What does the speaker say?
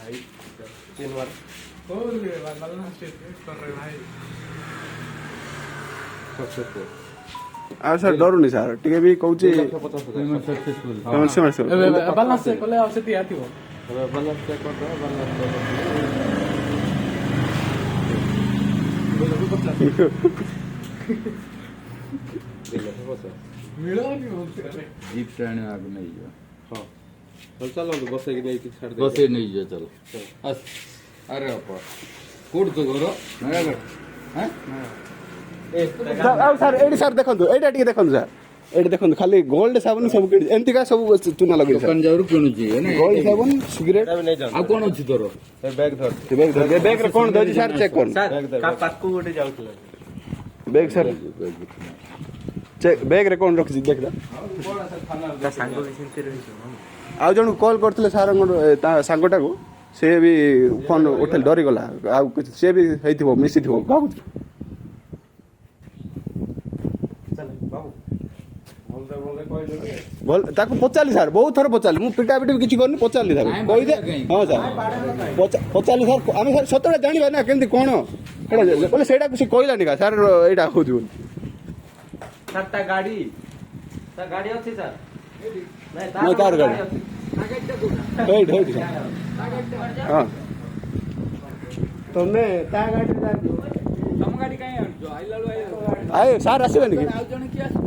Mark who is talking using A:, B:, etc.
A: तीन बार
B: आ sir डरुनी sir टिके भी कहूँ
A: चलो बस
C: बस नहीं जा चलो अरे कोड तो करो
B: सर एडी सर देखो एटा टिके देखो सर एटी देखो खाली गोल्ड साबुन सब एमती का सब चूना लगे
C: दुकान जाऊ किणुची
B: गोल्ड साबुन सिगरेट
C: आ कोन अछि तोर
A: बैग धर
B: बैग रे कोन दजी सर चेक कोन
A: पाकू गोटे जाउथला
B: बैग सर चेक बैग रे कोन रखि देख
A: ता सांगो सेंती रहिछ
B: आ जण कॉल करथिले सार सांगटा को से भी फोन उठेल डरी गला आ से भी हेतिबो मिसी थिबो बाबू बोल ताको पचाली सर बहुत थर पचाली मु पिटा पिटी किछि करनी पचाली सर कहि दे हां सर पचाली सर आमे सर सतडा जानिबा ना केमति कोन एडा बोले सेडा कुछ कहलानी का सर एडा होजु
A: सर ता गाड़ी अछि सर
B: नहीं तार गाड़ी हेड हेड हां तने ता गाड़ी
C: तम गाड़ी काई आइ लालो
B: आए सर आसीबे नि
C: आ जण की